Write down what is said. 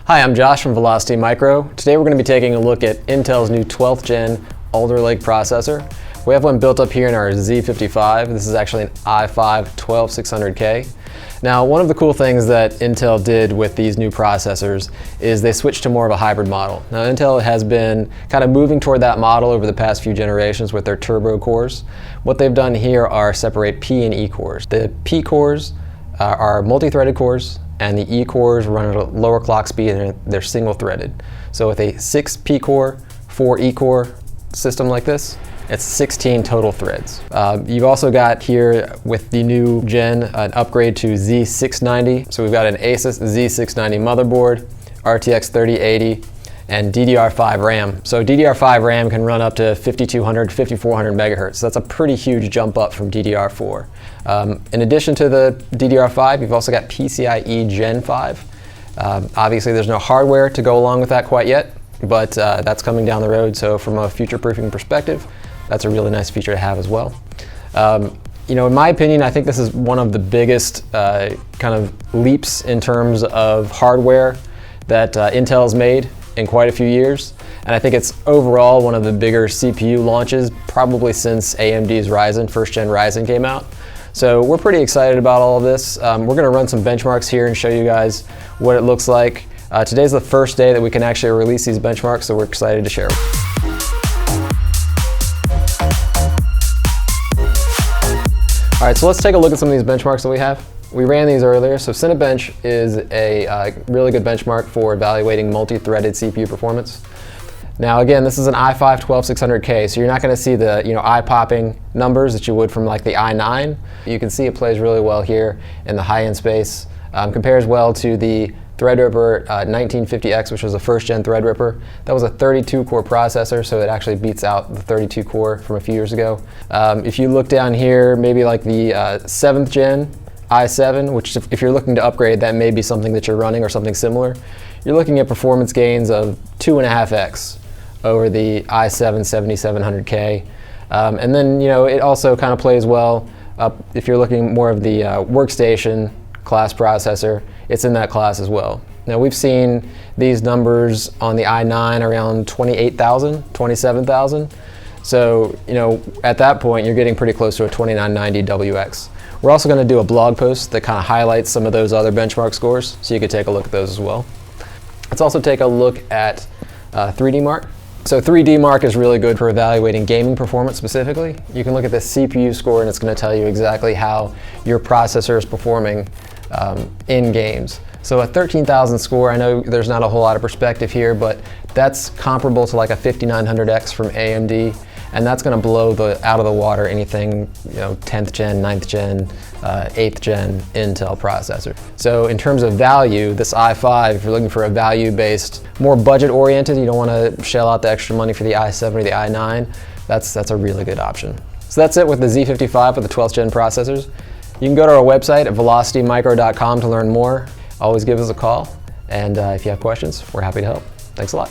Hi, I'm Josh from Velocity Micro. Today we're going to be taking a look at Intel's new 12th gen Alder Lake processor. We have one built up here in our Z55. This is actually an i5 12600K. Now, one of the cool things that Intel did with these new processors is they switched to more of a hybrid model. Now, Intel has been kind of moving toward that model over the past few generations with their turbo cores. What they've done here are separate P and E cores. The P cores are multi-threaded cores, and the E cores run at a lower clock speed and they're single threaded. So with a 6 P core, 4 E core system like this, it's 16 total threads. You've also got here with the new gen an upgrade to Z690. So we've got an Asus Z690 motherboard, RTX 3080, and DDR5 RAM. So DDR5 RAM can run up to 5200, 5400 megahertz. So that's a pretty huge jump up from DDR4. In addition to the DDR5, you've also got PCIe Gen 5. Obviously there's no hardware to go along with that quite yet, but that's coming down the road. So from a future-proofing perspective, that's a really nice feature to have as well. You know, in my opinion, I think this is one of the biggest kind of leaps in terms of hardware that Intel's made in quite a few years. And I think it's overall one of the bigger CPU launches probably since AMD's Ryzen, first gen Ryzen came out. So we're pretty excited about all of this. We're gonna run some benchmarks here and show you guys what it looks like. Today's the first day that we can actually release these benchmarks, so we're excited to share them. All right, so let's take a look at some of these benchmarks that we have. We ran these earlier, so Cinebench is a really good benchmark for evaluating multi-threaded CPU performance. Now again, this is an i5 12600K, so you're not going to see the eye-popping numbers that you would from like the i9. You can see it plays really well here in the high-end space. Compares well to the Threadripper 1950X, which was a first-gen Threadripper. That was a 32-core processor, so it actually beats out the 32-core from a few years ago. If you look down here, maybe like the 7th gen i7, which if you're looking to upgrade, that may be something that you're running or something similar. You're looking at performance gains of 2.5x over the i7 7700K. And then it also kind of plays well if you're looking more of the workstation class processor. It's in that class as well. Now we've seen these numbers on the i9 around 28,000, 27,000. So at that point you're getting pretty close to a 2990WX. We're also going to do a blog post that kind of highlights some of those other benchmark scores, so you could take a look at those as well. Let's also take a look at 3D Mark. So 3D Mark is really good for evaluating gaming performance specifically. You can look at the CPU score and it's going to tell you exactly how your processor is performing in games. So a 13,000 score, I know there's not a whole lot of perspective here, but that's comparable to like a 5900X from AMD. And that's going to blow out of the water anything 10th gen, 9th gen, 8th gen Intel processor. So in terms of value, this i5, if you're looking for a value-based, more budget-oriented, you don't want to shell out the extra money for the i7 or the i9, that's a really good option. So that's it with the Z55 with the 12th gen processors. You can go to our website at velocitymicro.com to learn more. Always give us a call, and if you have questions, we're happy to help. Thanks a lot.